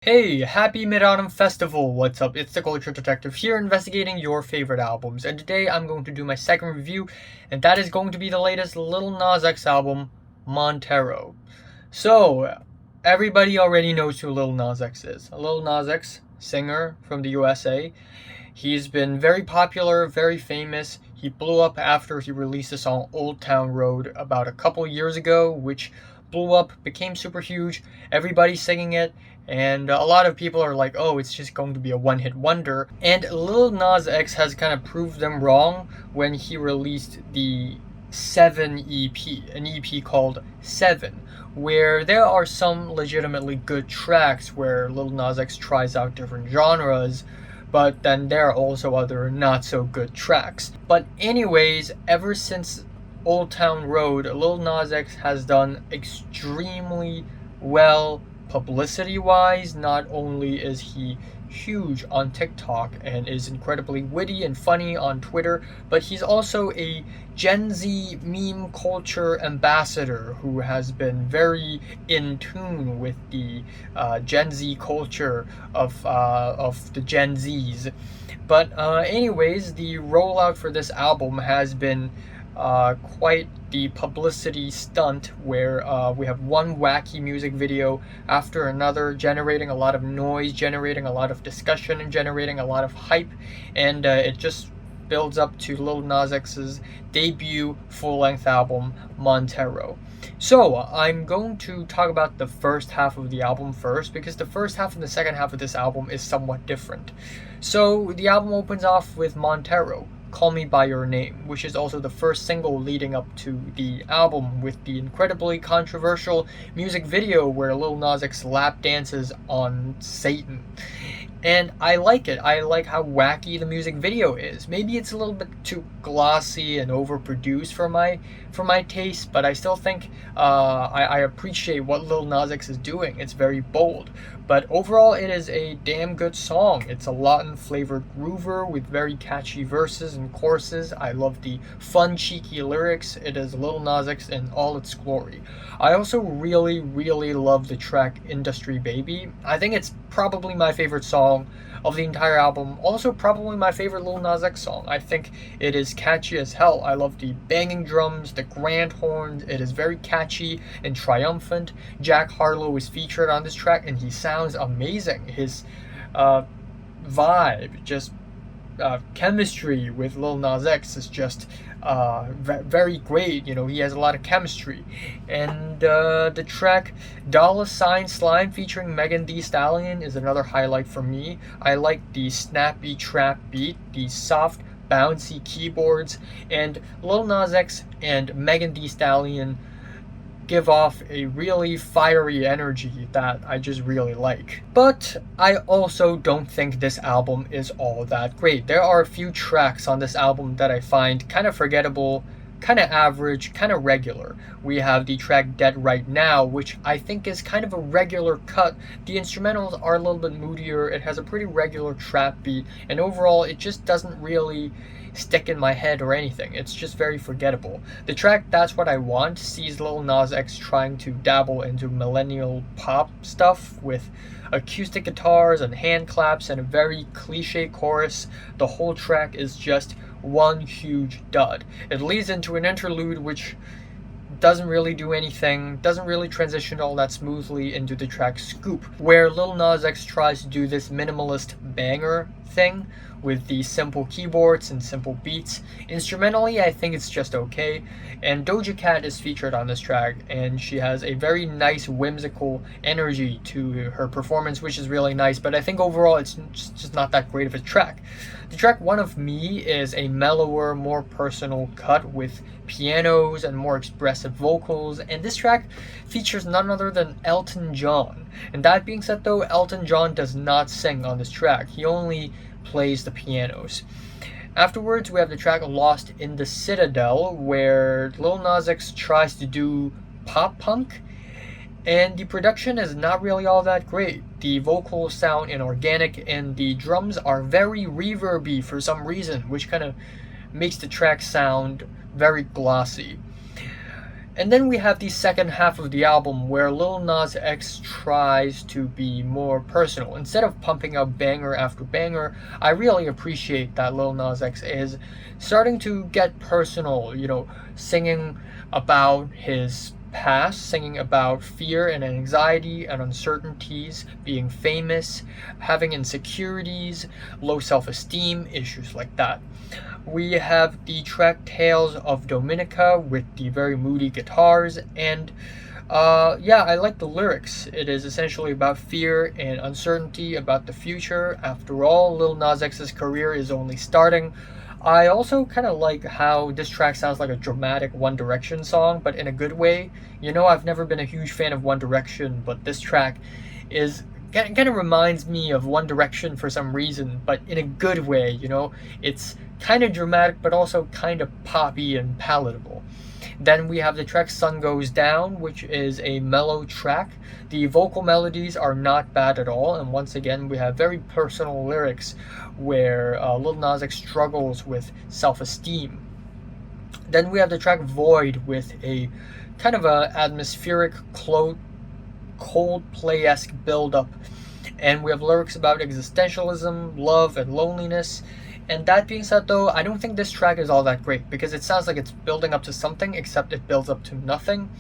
Hey, happy Mid-Autumn Festival! What's up? It's the Culture Detective here investigating your favorite albums, and today I'm going to do my second review, and that is going to be the latest Lil Nas X album, Montero. So, everybody already knows who Lil Nas X is. Lil Nas X, singer from the USA. He's been very popular, very famous. He blew up after he released the song Old Town Road about a couple years ago, which blew up, became super huge. Everybody's singing it, and a lot of people are like, oh, it's just going to be a one-hit wonder. And Lil Nas X has kind of proved them wrong when he released the 7 EP, an EP called 7, where there are some legitimately good tracks where Lil Nas X tries out different genres, but then there are also other not so good tracks. But anyways, ever since Old Town Road, Lil Nas X has done extremely well publicity wise. Not only is he huge on TikTok and is incredibly witty and funny on Twitter, but he's also a Gen Z meme culture ambassador who has been very in tune with the Gen Z culture of the Gen Zs. But anyways, the rollout for this album has been quite the publicity stunt where we have one wacky music video after another, generating a lot of noise, generating a lot of discussion, and generating a lot of hype, and it just builds up to Lil Nas X's debut full-length album, Montero. So, I'm going to talk about the first half of the album first, because the first half and the second half of this album is somewhat different. So, the album opens off with Montero, Call Me By Your Name, which is also the first single leading up to the album, with the incredibly controversial music video where Lil Nas X lap dances on Satan. And I like it. I like how wacky the music video is. Maybe it's a little bit too glossy and overproduced for my taste, but I still think I appreciate what Lil Nas X is doing. It's very bold. But overall, it is a damn good song. It's a Latin flavored groover with very catchy verses and choruses. I love the fun, cheeky lyrics. It is Lil Nas X in all its glory. I also really, really love the track Industry Baby. I think it's probably my favorite song of the entire album. Also, probably my favorite Lil Nas X song. I think it is catchy as hell. I love the banging drums, the grand horns. It is very catchy and triumphant. Jack Harlow is featured on this track, and he sounds amazing. His vibe, just chemistry with Lil Nas X is just very great. You know, he has a lot of chemistry. And the track Dolla Slime featuring Megan Thee Stallion is another highlight for me. I like the snappy trap beat, the soft bouncy keyboards, and Lil Nas X and Megan Thee Stallion give off a really fiery energy that I just really like. But I also don't think this album is all that great. There are a few tracks on this album that I find kind of forgettable, kind of average, kind of regular. We have the track Dead Right Now, which I think is kind of a regular cut. The instrumentals are a little bit moodier, it has a pretty regular trap beat, and overall it just doesn't really stick in my head or anything. It's just very forgettable. The track That's What I Want sees Lil Nas X trying to dabble into millennial pop stuff with acoustic guitars and hand claps and a very cliche chorus. The whole track is just one huge dud. It leads into an interlude which doesn't really do anything, doesn't really transition all that smoothly into the track Scoop, where Lil Nas X tries to do this minimalist banger thing with the simple keyboards and simple beats. Instrumentally, I think it's just okay, and Doja Cat is featured on this track, and she has a very nice whimsical energy to her performance, which is really nice, but I think overall it's just not that great of a track. The track One of Me is a mellower, more personal cut with pianos and more expressive vocals, and this track features none other than Elton John. And that being said though, Elton John does not sing on this track, he only plays the pianos. Afterwards, we have the track Lost in the Citadel, where Lil Nas X tries to do pop punk, and the production is not really all that great. The vocals sound inorganic, and the drums are very reverby for some reason, which kind of makes the track sound very glossy. And then we have the second half of the album where Lil Nas X tries to be more personal. Instead of pumping out banger after banger, I really appreciate that Lil Nas X is starting to get personal, singing about his past, singing about fear and anxiety and uncertainties, being famous, having insecurities, low self-esteem, issues like that. We have the track Tales of Dominica with the very moody guitars, and yeah, I like the lyrics. It is essentially about fear and uncertainty about the future. After all, Lil Nas X's career is only starting. I also kind of like how this track sounds like a dramatic One Direction song, but in a good way. I've never been a huge fan of One Direction, but this track is kind of reminds me of One Direction for some reason, but in a good way. It's kind of dramatic, but also kind of poppy and palatable. Then we have the track Sun Goes Down, which is a mellow track. The vocal melodies are not bad at all, and once again, we have very personal lyrics where Lil Nas X struggles with self-esteem. Then we have the track Void with a kind of a atmospheric, Coldplay-esque build-up, and we have lyrics about existentialism, love, and loneliness. And that being said, though, I don't think this track is all that great because it sounds like it's building up to something, except it builds up to nothing.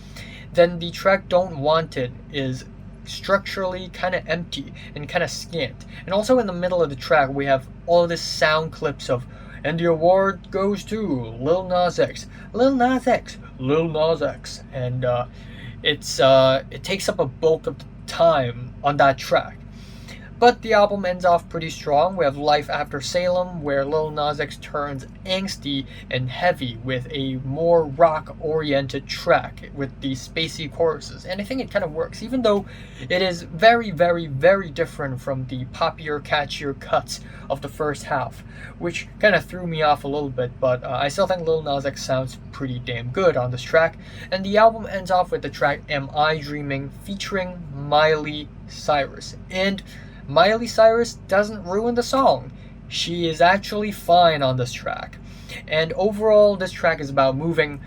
Then the track Don't Want It is structurally kind of empty and kind of scant. And also in the middle of the track, we have all this sound clips of, and the award goes to Lil Nas X, Lil Nas X, Lil Nas X. And it takes up a bulk of the time on that track. But the album ends off pretty strong. We have Life After Salem, where Lil Nas X turns angsty and heavy with a more rock-oriented track with the spacey choruses. And I think it kind of works, even though it is very, very, very different from the poppier, catchier cuts of the first half, which kind of threw me off a little bit, but I still think Lil Nas X sounds pretty damn good on this track. And the album ends off with the track Am I Dreaming, featuring Miley Cyrus. And Miley Cyrus doesn't ruin the song. She is actually fine on this track. And overall, this track is about moving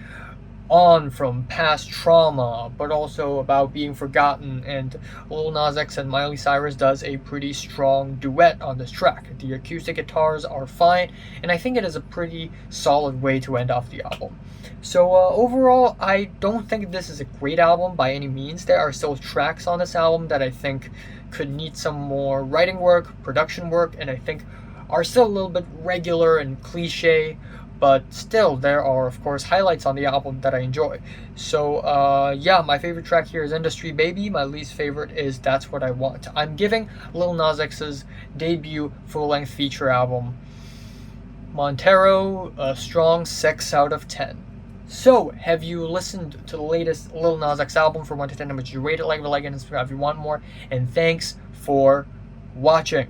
on from past trauma, but also about being forgotten, and Lil Nas X and Miley Cyrus does a pretty strong duet on this track. The acoustic guitars are fine, and I think it is a pretty solid way to end off the album. So overall, I don't think this is a great album by any means. There are still tracks on this album that I think could need some more writing work, production work, and I think are still a little bit regular and cliche, but still there are of course highlights on the album that I enjoy. So yeah, my favorite track here is Industry Baby. My least favorite is That's What I Want. I'm giving Lil Nas X's debut full-length feature album, Montero, a strong 6 out of 10. So, have you listened to the latest Lil Nas X album? For 1 to 10, how much you rate it? Like and subscribe if you want more. And thanks for watching.